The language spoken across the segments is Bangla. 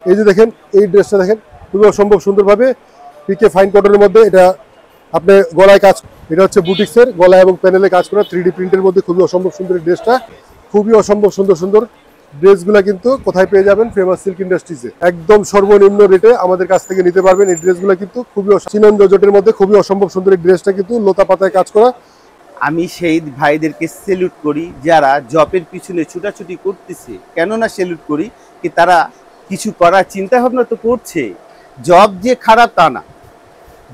এই যে দেখেন এই ড্রেসটা দেখেন খুবই অসম্ভব সুন্দরভাবে পিকে ফাইন কটনের মধ্যে এটা আপনি গলায় কাজ, এটা হচ্ছে বুটিক্সের গলায় এবং প্যানেলে কাজ করা 3D প্রিন্টের মধ্যে খুবই অসম্ভব সুন্দর ড্রেসটা। খুবই অসম্ভব সুন্দর সুন্দর ড্রেসগুলো কিন্তু কোথায় পেয়ে যাবেন? ফেমাস সিল্ক ইন্ডাস্ট্রিজে একদম সর্বনিম্ন রেটে আমাদের কাছ থেকে নিতে পারবেন। এই ড্রেসগুলো কিন্তু খুবই চিনন জর্জেটের মধ্যে খুবই অসম্ভব সুন্দর। এই ড্রেসটা কিন্তু লতা পাতায় কাজ করা। আমি সেই ভাইদেরকে সেলুট করি যারা জবের পিছনে ছুটাছুটি করতেছে। কেননা সেলুট করি কি তারা কিছু করার চিন্তা ভাবনা তো করছে। জব যে খারাপ তা না,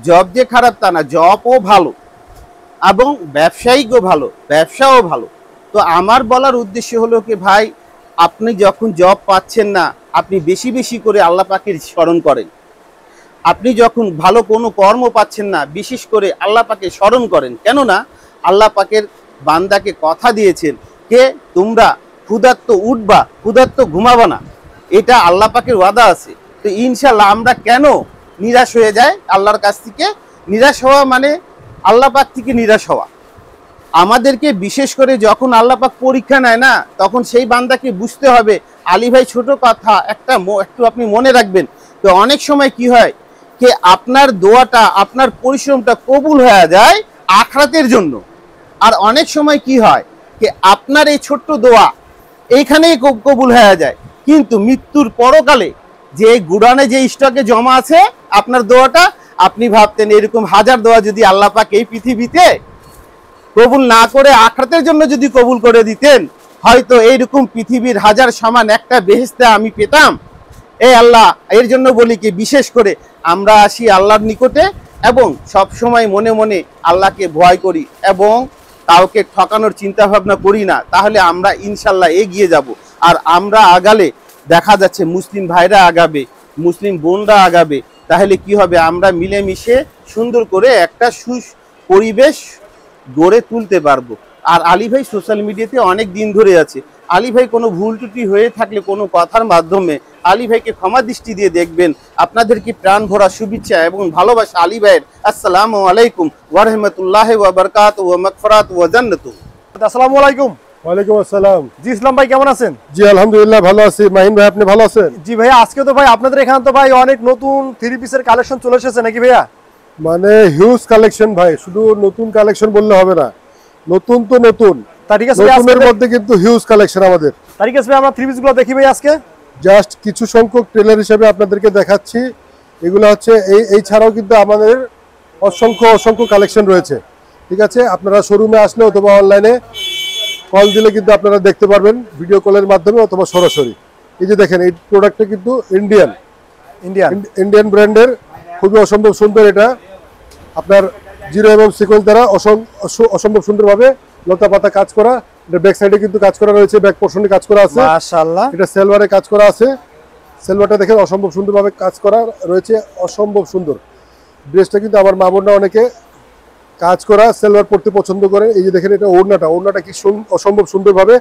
জব যে খারাপ তা না, জবও ভালো এবং ব্যবসায়িকও ভালো, ব্যবসাও ভালো। তো আমার বলার উদ্দেশ্য হলো কি ভাই, আপনি যখন জব পাচ্ছেন না আপনি বেশি বেশি করে আল্লাহ পাকের স্মরণ করেন। আপনি যখন ভালো কোনো কর্ম পাচ্ছেন না বিশেষ করে আল্লাহ পাকে স্মরণ করেন। কেননা আল্লাহ পাকের বান্দাকে কথা দিয়েছেন কে তোমরা ক্ষুধার্ত উঠবা, ক্ষুধার্ত ঘুমাবা না, এটা আল্লাহ পাকের ওয়াদা আছে। তো ইনশাল্লাহ আমরা কেন নিরাশ হয়ে যাই আল্লাহর কাছ থেকে? নিরাশ হওয়া মানে আল্লাহ পাক থেকে নিরাশ হওয়া। আমাদেরকে বিশেষ করে যখন আল্লাহ পাক পরীক্ষা নেয় না তখন সেই বান্দাকে বুঝতে হবে। আলী ভাই ছোট কথা একটু আপনি মনে রাখবেন। তো অনেক সময় কি হয় যে আপনার দোয়াটা আপনার পরিশ্রমটা কবুল হয়ে যায় আখিরাতের জন্য, আর অনেক সময় কি হয় যে আপনার এই ছোট্ট দোয়া এইখানেই কবুল হয়ে যায়, কিন্তু মৃত্যুর পরকালে যে গুডানে যে স্টকে জমা আছে আপনার দোয়াটা, আপনি ভাবতেন এরকম হাজার দোয়া যদি আল্লাহ পাক এই পৃথিবীতে কবুল না করে আখিরাতের জন্য যদি কবুল করে দিতেন, হয়তো এইরকম পৃথিবীর হাজার সমান একটা বেহেশতে আমি পেতাম। এই আল্লাহ, এর জন্য বলি কি বিশেষ করে আমরা আসি আল্লাহর নিকটে এবং সব সময় মনে মনে আল্লাহকে ভয় করি এবং কাউকে ঠকানোর চিন্তা ভাবনা করি না, তাহলে আমরা ইনশাল্লাহ এগিয়ে যাব। আর আমরা আগালে দেখা যাচ্ছে মুসলিম ভাইরা আগাবে, মুসলিম বোনরা আগাবে, তাহলে কি হবে? আমরা মিলেমিশে সুন্দর করে একটা পরিবেশ গড়ে তুলতে পারবো। আর আলী ভাই সোশ্যাল মিডিয়াতে অনেক দিন ধরে আছে। আলী ভাই কোনো ভুল ত্রুটি হয়ে থাকলে কোনো কথার মাধ্যমে আলী ভাইকে ক্ষমা দৃষ্টি দিয়ে দেখবেন। আপনাদেরকে প্রাণ ভরা শুভেচ্ছা এবং ভালোবাসা আলী ভাইয়ের। আসসালামু আলাইকুম ওয়া রাহমাতুল্লাহি ওয়া বারাকাতুহু ওয়া মাগফিরাতুহু ওয়া জান্নাতুহু। আসসালামু আলাইকুম। ওয়ালাইকুম আসসালাম। জি ইসলাম ভাই কেমন আছেন? জি আলহামদুলিল্লাহ ভালো আছি। মাহিন ভাই আপনি ভালো আছেন? জি ভাইয়া, আজকে তো ভাই আপনাদের এখানে তো ভাই অনেক নতুন 3 পিসের কালেকশন চলে এসেছে নাকি ভাইয়া? মানে হিউজ কালেকশন ভাই, শুধু নতুন কালেকশন বললে হবে না, নতুন তো নতুন, তা ঠিক আছে নতুনের মধ্যে কিন্তু হিউজ কালেকশন আমাদের। তা ঠিক আছে ভাই, আমরা 3 পিসগুলো দেখি ভাই আজকে। জাস্ট কিছু সংখ্যক ট্রেলার হিসেবে আপনাদেরকে দেখাচ্ছি। এগুলো হচ্ছে এই ছাড়াও কিন্তু আমাদের অসংখ্য কালেকশন রয়েছে। ঠিক আছে, আপনারা শোরুমে আসলে অথবা অনলাইনে কল দিলে কিন্তু আপনারা দেখতে পারবেন, ভিডিও কলের মাধ্যমে অথবা সরাসরি। এই যে দেখেন এই প্রোডাক্টটা কিন্তু ইন্ডিয়ান ব্র্যান্ডের, খুবই অসম্ভব সুন্দর। এটা আপনার 0 mm সিকোয়েন্স দ্বারা অসম্ভব সুন্দরভাবে লতা পাতা কাজ করা। এটা ব্যাক সাইডে কিন্তু কাজ করা রয়েছে, ব্যাক পোর্শনে কাজ করা আছে মাশাআল্লাহ। এটা সেলভারে কাজ করা আছে। সেলভারটা দেখেন অসম্ভব সুন্দরভাবে কাজ করা রয়েছে, অসম্ভব সুন্দর। ড্রেসটা কিন্তু আমার মা বোনরা অনেকে কাজ করা সেলভার পরতে পছন্দ করে। এই যে দেখেন এটা ওড়নাটা কি অসম্ভব সুন্দরভাবে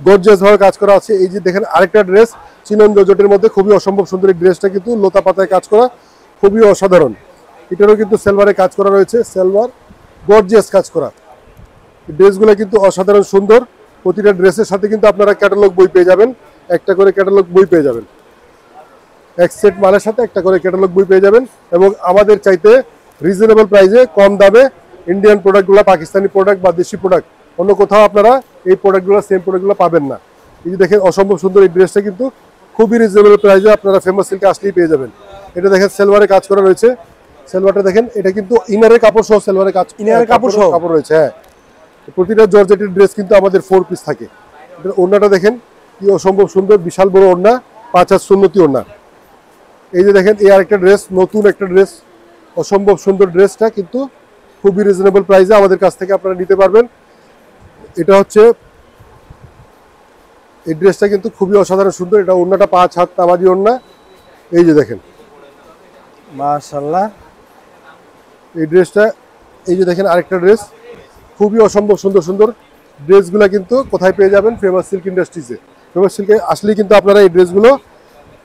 গর্জিয়াস ভাবে কাজ করা আছে। এই যে দেখেন আরেকটা ড্রেস চিনন জর্জেটের মধ্যে খুবই অসম্ভব সুন্দর। এই ড্রেসটা কিন্তু লতা পাতায় কাজ করা, খুবই অসাধারণ। এটারও কিন্তু সেলভারে কাজ করা রয়েছে, সেলভার গর্জিয়াস কাজ করা। ড্রেসগুলো কিন্তু অসাধারণ সুন্দর। প্রতিটা ড্রেসের সাথে কিন্তু আপনারা ক্যাটালগ বই পেয়ে যাবেন, একটা করে ক্যাটালগ বই পেয়ে যাবেন। এক সেট মালের সাথে একটা করে ক্যাটালগ বই পেয়ে যাবেন এবং আমাদের চাইতে রিজনেবল প্রাইসে কম দামে ইন্ডিয়ান প্রোডাক্টগুলো, পাকিস্তানি প্রোডাক্ট বা দেশি প্রোডাক্ট অন্য কোথাও আপনারা এই প্রোডাক্টগুলো সেম প্রোডাক্টগুলো পাবেন না। এই যে দেখেন অসম্ভব সুন্দর এই ড্রেসটা কিন্তু খুবই রিজনেবল প্রাইসে আপনারা ফেমাস সিল্কে আসলেই পেয়ে যাবেন। এটা দেখেন সেলভারে কাজ করা রয়েছে, সেলভারটা দেখেন এটা কিন্তু ইনারের কাপড় সহ সেলভারে কাপড় রয়েছে। হ্যাঁ, প্রতিটা জর্জেটের ড্রেস কিন্তু আমাদের 4 পিস থাকে। এটা ওড়নাটা দেখেন কি অসম্ভব সুন্দর, বিশাল বড় ওড়না, 5 হাত সুন্নতি ওড়না। এই যে দেখেন এই আরেকটা ড্রেস, নতুন একটা ড্রেস, অসম্ভব সুন্দর। ড্রেসটা কিন্তু খুবই রিজনেবল প্রাইসে আমাদের কাছ থেকে আপনারা নিতে পারবেন। এটা হচ্ছে এই ড্রেসটা কিন্তু খুবই অসাধারণ সুন্দর। এটা ওড়নাটা 5 হাত তাবাজি ওড়না। এই যে দেখেন মাশাআল্লাহ এই ড্রেসটা। এই যে দেখেন আরেকটা ড্রেস, খুবই অসম্ভব সুন্দর ড্রেসগুলো কিন্তু কোথায় পেয়ে যাবেন? ফেমাস সিল্ক ইন্ডাস্ট্রিজে। ফেমাস সিল্কে আসলেই কিন্তু আপনারা এই ড্রেসগুলো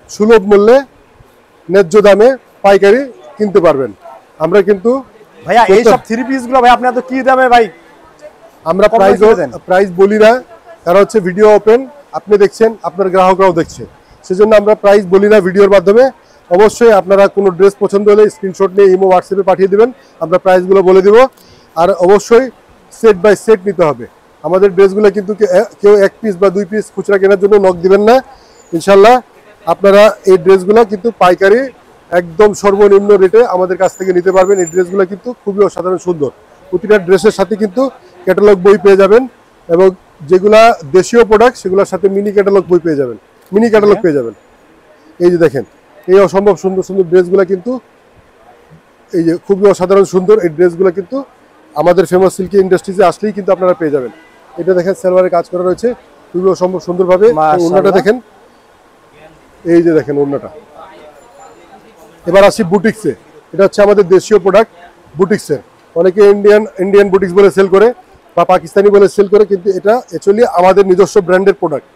সুলভ মূল্যে ন্যায্য দামে পাইকারি কিনতে পারবেন। আমরা কিন্তু ভাইয়া এই সব 3 পিসগুলো ভাই আপনি এত কি দামে ভাই? আমরা প্রাইস বলি না, কারণ হচ্ছে ভিডিও ওপেন, আপনি দেখছেন, আপনার গ্রাহকরাও দেখছে। সেজন্য আমরা প্রাইস বলি না ভিডিওর মাধ্যমে। অবশ্যই আপনারা কোনো ড্রেস পছন্দ হলে স্ক্রিনশট নিয়ে ইমো হোয়াটসঅ্যাপে পাঠিয়ে দেবেন, আমরা প্রাইসগুলো বলে দিব। আর অবশ্যই সেট বাই সেট নিতে হবে। আমাদের ড্রেসগুলো কিন্তু কেউ 1 পিস বা 2 পিস খুচরা কেনার জন্য নক দিবেন না। ইনশাল্লাহ আপনারা এই ড্রেসগুলো কিন্তু পাইকারি একদম সর্বনিম্ন রেটে আমাদের কাছ থেকে নিতে পারবেন। এই ড্রেসগুলো কিন্তু খুবই অসাধারণ সুন্দর। প্রতিটা ড্রেসের সাথে কিন্তু ক্যাটালগ বই পেয়ে যাবেন, এবং যেগুলা দেশীয় প্রোডাক্ট সেগুলোর সাথে মিনি ক্যাটালগ বই পেয়ে যাবেন, মিনি ক্যাটালগ পেয়ে যাবেন। এই যে দেখেন এই অসম্ভব সুন্দর সুন্দর ড্রেসগুলো কিন্তু এই যে খুবই অসাধারণ সুন্দর। এই ড্রেসগুলো কিন্তু আমাদের ফেমাস সিল্কি ইন্ডাস্ট্রিজে আসলেই কিন্তু আপনারা পেয়ে যাবেন। এটা দেখেন সালোয়ারের কাজ করা রয়েছে খুবই অসম্ভব সুন্দরভাবে। ওড়নাটা দেখেন, এই যে দেখেন ওড়নাটা। এবার আসি বুটিক্সে। এটা হচ্ছে আমাদের দেশীয় প্রোডাক্ট বুটিক্সের। অনেকে ইন্ডিয়ান বুটিক্স বলে সেল করে বা পাকিস্তানি বলে সেল করে, কিন্তু এটা অ্যাকচুয়ালি আমাদের নিজস্ব ব্র্যান্ডের প্রোডাক্ট।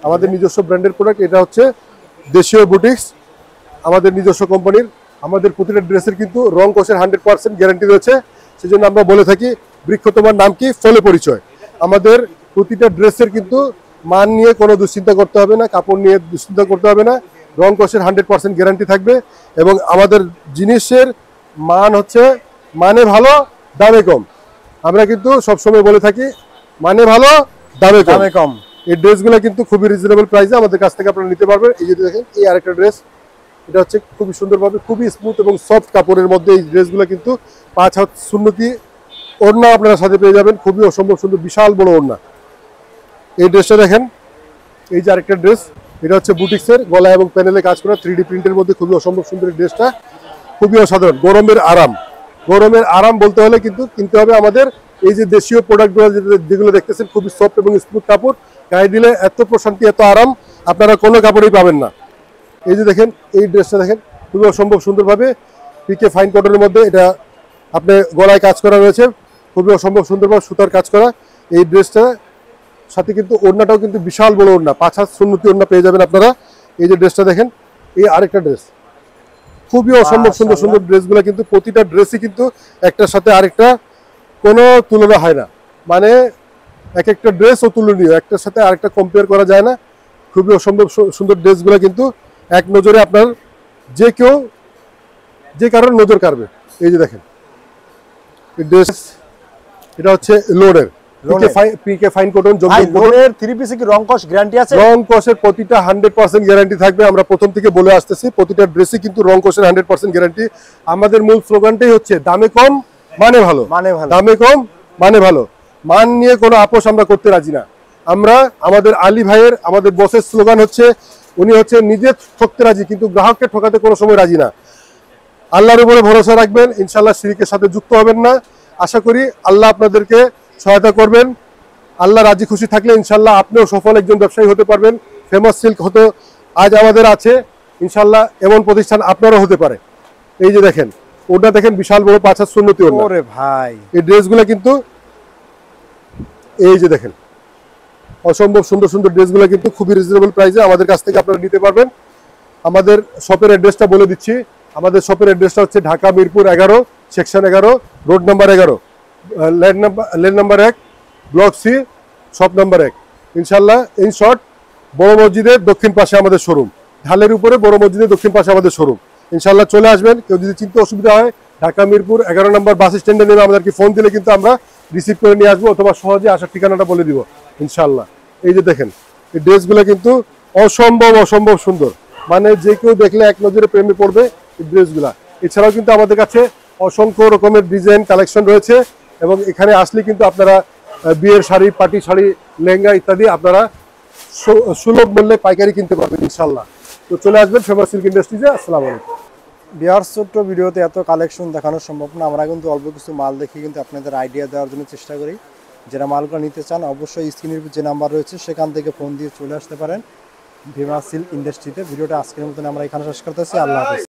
আমাদের নিজস্ব ব্র্যান্ডের প্রোডাক্ট। এটা হচ্ছে দেশীয় বুটিক্স, আমাদের নিজস্ব কোম্পানির। আমাদের প্রতিটা ড্রেসের কিন্তু রং কষের 100% গ্যারান্টি রয়েছে। সেজন্য আমরা বলে থাকি বৃক্ষ তোমার নাম কি, ফলে পরিচয়। আমাদের প্রতিটা ড্রেসের কিন্তু মান নিয়ে কোনো দুশ্চিন্তা করতে হবে না, কাপড় নিয়ে দুশ্চিন্তা করতে হবে না। রং কষের 100% গ্যারান্টি থাকবে, এবং আমাদের জিনিসের মান হচ্ছে মানে ভালো দামে কম। আমরা কিন্তু সবসময় বলে থাকি মানে ভালো দামে কম। এই ড্রেসগুলো কিন্তু খুবই রিজনেবল প্রাইসে আমাদের কাছ থেকে আপনারা নিতে পারবেন। এই যে দেখেন এই আরেকটা ড্রেস, এটা হচ্ছে খুবই সুন্দরভাবে খুবই স্মুথ এবং সফট কাপড়ের মধ্যে এই ড্রেসগুলো কিন্তু 5 হাত সুন্নতি ওড়না আপনারা সাথে পেয়ে যাবেন। খুবই অসম্ভব সুন্দর বিশাল বড় ওড়না। এই ড্রেসটা দেখেন, এই যে আরেকটা ড্রেস, এটা হচ্ছে বুটিক্সের, গলা এবং প্যানেলে কাজ করা 3D প্রিন্টের মধ্যে খুবই অসম্ভব সুন্দর। এই ড্রেসটা খুবই অসাধারণ। গরমের আরাম, গরমের আরাম বলতে হলে কিন্তু কিনতে হবে আমাদের এই যে দেশীয় প্রোডাক্টগুলো যেগুলো দেখতেছেন, খুবই সফট এবং স্মুথ কাপড়। গায়ে দিলে এত প্রশান্তি এত আরাম আপনারা কোনো কাপড়েই পাবেন না। এই যে দেখেন এই ড্রেসটা দেখেন খুবই অসম্ভব সুন্দরভাবে পিকে ফাইন কটনের মধ্যে এটা আপনি গলায় কাজ করা রয়েছে, খুবই অসম্ভব সুন্দরভাবে সুতার কাজ করা। এই ড্রেসটা সাথে কিন্তু ওড়নাটাও কিন্তু বিশাল বড় ওড়না, 5 হাত সুন্নতি ওড়না পেয়ে যাবেন আপনারা। এই যে ড্রেসটা দেখেন, এই আরেকটা ড্রেস, খুবই অসম্ভব সুন্দর সুন্দর ড্রেসগুলো কিন্তু প্রতিটা ড্রেসই কিন্তু একটার সাথে আরেকটা কোনো তুলনা হয় না। মানে এক একটা ড্রেস অতুলনীয়, একটার সাথে আরেকটা কম্পেয়ার করা যায় না। খুবই অসম্ভব সুন্দর ড্রেসগুলো কিন্তু এক নজরে আপনার যে কারোর নজর কাড়বে। এই যে দেখেন এই ড্রেস, এটা হচ্ছে লোনের পিকে ফাইন কটন লোনের 3 পিসে কি রং কস গ্যারান্টি আছে? রং কসের প্রতিটা 100% গ্যারান্টি থাকবে। আমরা প্রথম থেকে বলে আসতেছি প্রতিটা ড্রেসে কিন্তু রং কসের 100% গ্যারান্টি। আমাদের মূল স্লোগানটাই হচ্ছে দামে কম মানে ভালো, দামে কম মানে ভালো। মান নিয়ে কোনো আপোষ আমরা করতে রাজি না। আমরা আমাদের আলী ভাইয়ের, আমাদের বসের স্লোগান হচ্ছে, উনি হচ্ছে নিজে ঠকতে রাজি কিন্তু গ্রাহককে ঠকাতে কোনো সময় রাজি না। আল্লাহর উপরে ভরসা রাখবেন, ইনশাল্লাহ শিরকের সাথে যুক্ত হবেন না। আশা করি আল্লাহ আপনাদেরকে সহায়তা করবেন। আল্লাহ রাজি খুশি থাকলে ইনশাল্লাহ আপনিও সফল একজন ব্যবসায়ী হতে পারবেন। ফেমাস সিল্ক হতে আজ আমাদের আছে, ইনশাল্লাহ এমন প্রতিষ্ঠান আপনারও হতে পারে। এই যে দেখেন ওটা দেখেন বিশাল বড় 5 হাত সুন্নতি ওড়না। ওরে ভাই, এই ড্রেসগুলো কিন্তু এই যে দেখেন অসম্ভব সুন্দর সুন্দর ড্রেসগুলো কিন্তু খুবই রিজনেবল প্রাইসে আমাদের কাছ থেকে আপনারা নিতে পারবেন। আমাদের শপের অ্যাড্রেসটা বলে দিচ্ছি। আমাদের শপের অ্যাড্রেসটা হচ্ছে Dhaka Mirpur 11, section 11, road number 11, lane number 1, block C, shop number 1। ইনশাল্লাহ ইন শর্ট বড় মসজিদের দক্ষিণ পাশে আমাদের শোরুম, ঢালের উপরে বড় মসজিদের দক্ষিণ পাশে আমাদের শোরুম। ইনশাল্লাহ চলে আসবেন। কেউ যদি চিনতে অসুবিধা হয় ঢাকা মিরপুর 11 নম্বর বাস স্ট্যান্ডে নেমে আমাদেরকে ফোন দিলে কিন্তু আমরা রিসিভ করে নিয়ে আসবো, অথবা সহজে আসার ঠিকানাটা বলে দিব ইনশাল্লাহ। এই যে দেখেন এই ড্রেসগুলো কিন্তু অসম্ভব সুন্দর, মানে যে কেউ দেখলে এক নজরে প্রেমে পড়বে এই ড্রেসগুলা। এছাড়াও কিন্তু আমাদের কাছে অসংখ্য রকমের ডিজাইন কালেকশন রয়েছে, এবং এখানে আসলে কিন্তু আপনারা বিয়ের শাড়ি, পার্টি শাড়ি, লেহেঙ্গা ইত্যাদি আপনারা সুলভ মূল্যে পাইকারি কিনতে পারবেন ইনশাল্লাহ। তো চলে আসবেন ফেমাস সিল্ক ইন্ডাস্ট্রিজে। আসসালামু আলাইকুম। বিহার ছোট্ট ভিডিওতে এত কালেকশন দেখানো সম্ভব না। আমরা কিন্তু অল্প কিছু মাল দেখি কিন্তু আপনাদের আইডিয়া দেওয়ার জন্য চেষ্টা করি। যারা মালগুলো নিতে চান অবশ্যই স্ক্রিনের যে নাম্বার রয়েছে সেখান থেকে ফোন দিয়ে চলে আসতে পারেন ফেমাস সিল্ক ইন্ডাস্ট্রিতে। ভিডিওটা আজকের মতন আমরা এখানে শেষ করতেছি। আল্লাহ হাফেজ।